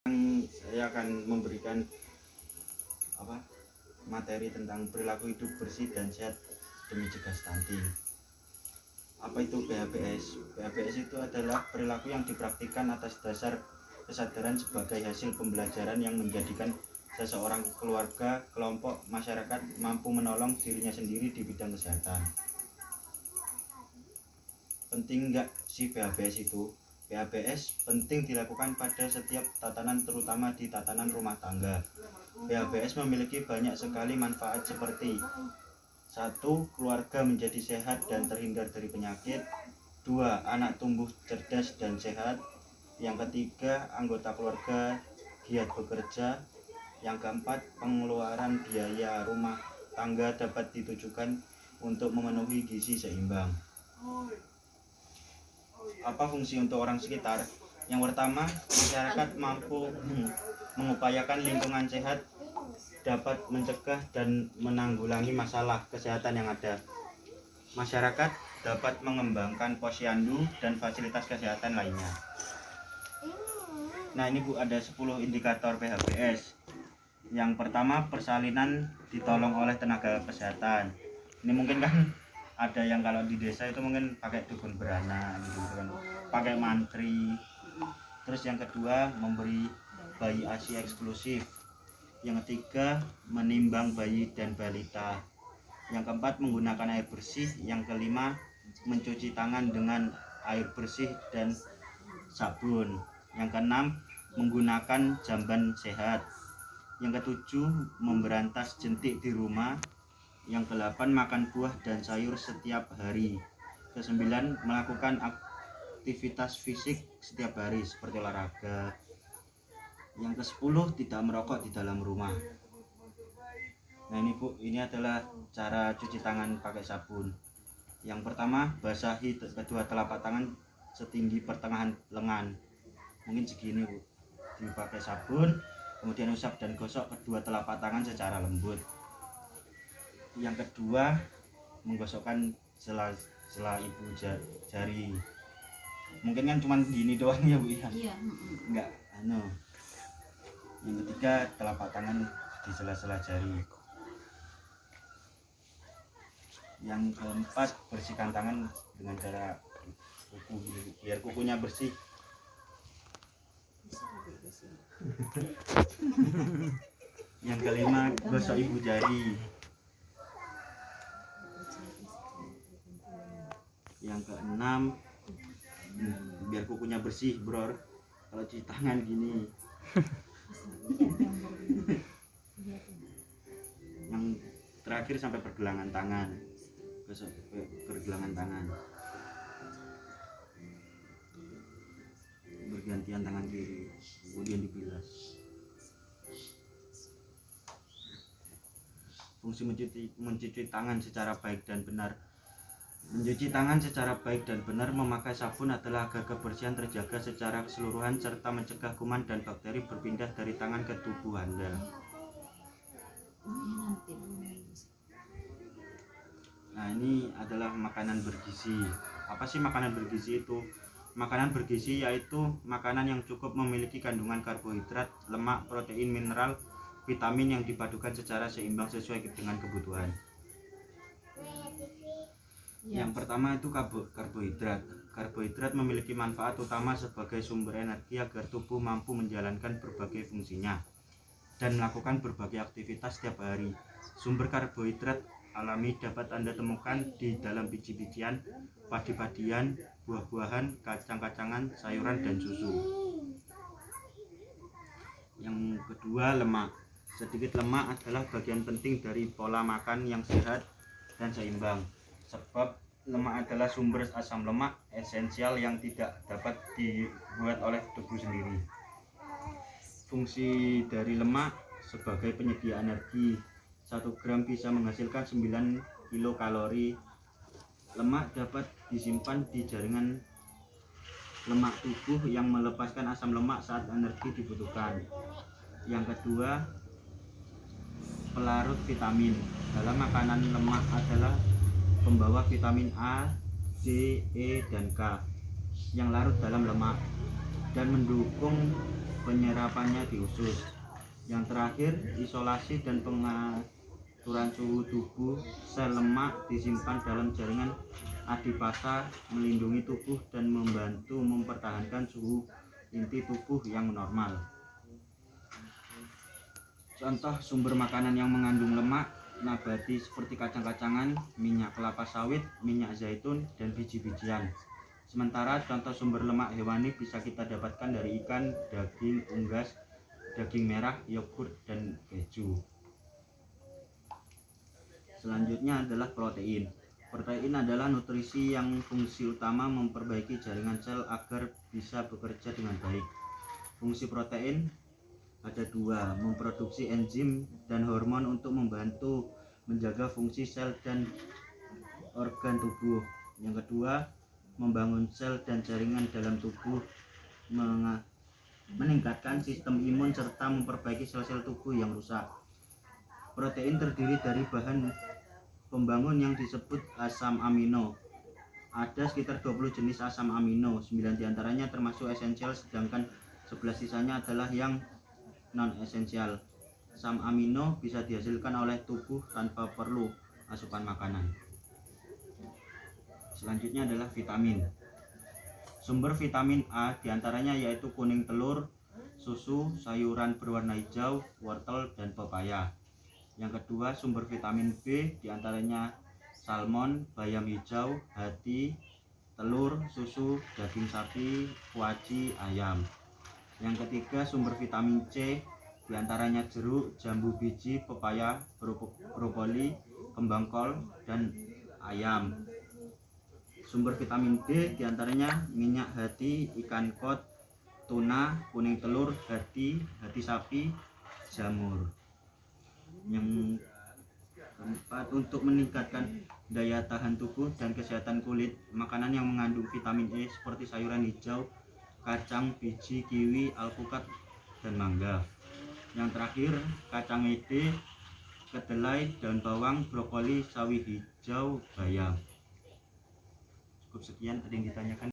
Saya akan memberikan materi tentang perilaku hidup bersih dan sehat demi cegah stunting. Apa itu PHBS? PHBS itu adalah perilaku yang dipraktikkan atas dasar kesadaran sebagai hasil pembelajaran yang menjadikan seseorang, keluarga, kelompok, masyarakat mampu menolong dirinya sendiri di bidang kesehatan. Penting nggak sih PHBS itu? PHBS penting dilakukan pada setiap tatanan, terutama di tatanan rumah tangga. PHBS memiliki banyak sekali manfaat seperti 1. Keluarga menjadi sehat dan terhindar dari penyakit. 2. Anak tumbuh cerdas dan sehat. Yang ketiga, anggota keluarga giat bekerja. Yang keempat, pengeluaran biaya rumah tangga dapat ditujukan untuk memenuhi gizi seimbang. Apa fungsi untuk orang sekitar? Yang pertama, masyarakat mampu mengupayakan lingkungan sehat, dapat mencegah dan menanggulangi masalah kesehatan yang ada. Masyarakat dapat mengembangkan posyandu dan fasilitas kesehatan lainnya. Nah, ini Bu, ada 10 indikator PHBS. Yang pertama, persalinan ditolong oleh tenaga kesehatan. Ini mungkin kan ada yang kalau di desa itu mungkin pakai dukun beranak gitu kan, pakai mantri. Terus yang kedua, memberi bayi ASI eksklusif. Yang ketiga, menimbang bayi dan balita. Yang keempat, menggunakan air bersih. Yang kelima, mencuci tangan dengan air bersih dan sabun. Yang keenam, menggunakan jamban sehat. Yang ketujuh, memberantas jentik di rumah. Yang kedelapan, makan buah dan sayur setiap hari. Kesembilan, melakukan aktivitas fisik setiap hari seperti olahraga. Yang ke-10, tidak merokok di dalam rumah. Nah ini Bu, ini adalah cara cuci tangan pakai sabun. Yang pertama, basahi kedua telapak tangan setinggi pertengahan lengan, mungkin segini Bu. Dipakai sabun, kemudian usap dan gosok kedua telapak tangan secara lembut. Yang kedua, menggosokkan sela ibu jari. Mungkin kan cuma gini doang ya Bu ya? Iya. Enggak, Yang ketiga, telapak tangan di sela-sela jari. Yang keempat, bersihkan tangan dengan cara kuku biar kukunya bersih. Yang kelima, gosok ibu jari. Yang keenam, biar kukunya bersih bro, kalau cuci tangan gini. Yang terakhir, sampai pergelangan tangan, gosok pergelangan tangan, bergantian tangan kiri, kemudian dibilas. Fungsi mencuci tangan secara baik dan benar. Mencuci tangan secara baik dan benar memakai sabun adalah agar kebersihan terjaga secara keseluruhan serta mencegah kuman dan bakteri berpindah dari tangan ke tubuh Anda. Nah, ini adalah makanan bergizi. Apa sih makanan bergizi itu? Makanan bergizi yaitu makanan yang cukup memiliki kandungan karbohidrat, lemak, protein, mineral, vitamin yang dipadukan secara seimbang sesuai dengan kebutuhan. Yang pertama itu karbohidrat. Karbohidrat memiliki manfaat utama sebagai sumber energi agar tubuh mampu menjalankan berbagai fungsinya dan melakukan berbagai aktivitas setiap hari. Sumber karbohidrat alami dapat Anda temukan di dalam biji-bijian, padi-padian, buah-buahan, kacang-kacangan, sayuran, dan susu. Yang kedua, lemak. Sedikit lemak adalah bagian penting dari pola makan yang sehat dan seimbang, sebab lemak adalah sumber asam lemak esensial yang tidak dapat dibuat oleh tubuh sendiri. Fungsi dari lemak sebagai penyedia energi. 1 gram bisa menghasilkan 9 kilokalori. Lemak dapat disimpan di jaringan lemak tubuh yang melepaskan asam lemak saat energi dibutuhkan. Yang kedua, pelarut vitamin. Dalam makanan, lemak adalah pembawa vitamin A, D, E, dan K yang larut dalam lemak dan mendukung penyerapannya di usus. Yang terakhir, isolasi dan pengaturan suhu tubuh. Sel lemak disimpan dalam jaringan adipasa, melindungi tubuh dan membantu mempertahankan suhu inti tubuh yang normal. Contoh sumber makanan yang mengandung lemak nabati seperti kacang-kacangan, minyak kelapa sawit, minyak zaitun, dan biji-bijian. Sementara contoh sumber lemak hewani bisa kita dapatkan dari ikan, daging, unggas, daging merah, yogurt, dan keju. Selanjutnya adalah protein. Protein adalah nutrisi yang fungsi utama memperbaiki jaringan sel agar bisa bekerja dengan baik. Fungsi protein ada dua, memproduksi enzim dan hormon untuk membantu menjaga fungsi sel dan organ tubuh. Yang kedua, membangun sel dan jaringan dalam tubuh, meningkatkan sistem imun serta memperbaiki sel-sel tubuh yang rusak. Protein terdiri dari bahan pembangun yang disebut asam amino. Ada sekitar 20 jenis asam amino, 9 diantaranya termasuk esensial sedangkan 11 sisanya adalah yang non-esensial. Asam amino bisa dihasilkan oleh tubuh tanpa perlu asupan makanan. Selanjutnya adalah vitamin. Sumber vitamin A diantaranya yaitu kuning telur, susu, sayuran berwarna hijau, wortel, dan pepaya. Yang kedua, sumber vitamin B diantaranya salmon, bayam hijau, hati, telur, susu, daging sapi, kuaci, ayam. Yang ketiga, sumber vitamin C diantaranya jeruk, jambu biji, pepaya, brokoli, kembang kol, dan ayam. Sumber vitamin B diantaranya minyak hati, ikan kod, tuna, kuning telur, hati sapi, jamur. Yang keempat, untuk meningkatkan daya tahan tubuh dan kesehatan kulit, makanan yang mengandung vitamin E seperti sayuran hijau, kacang, biji, kiwi, alpukat, dan mangga. Yang terakhir, kacang mede, kedelai, daun bawang, brokoli, sawi hijau, bayam. Cukup sekian, ada yang ditanyakan?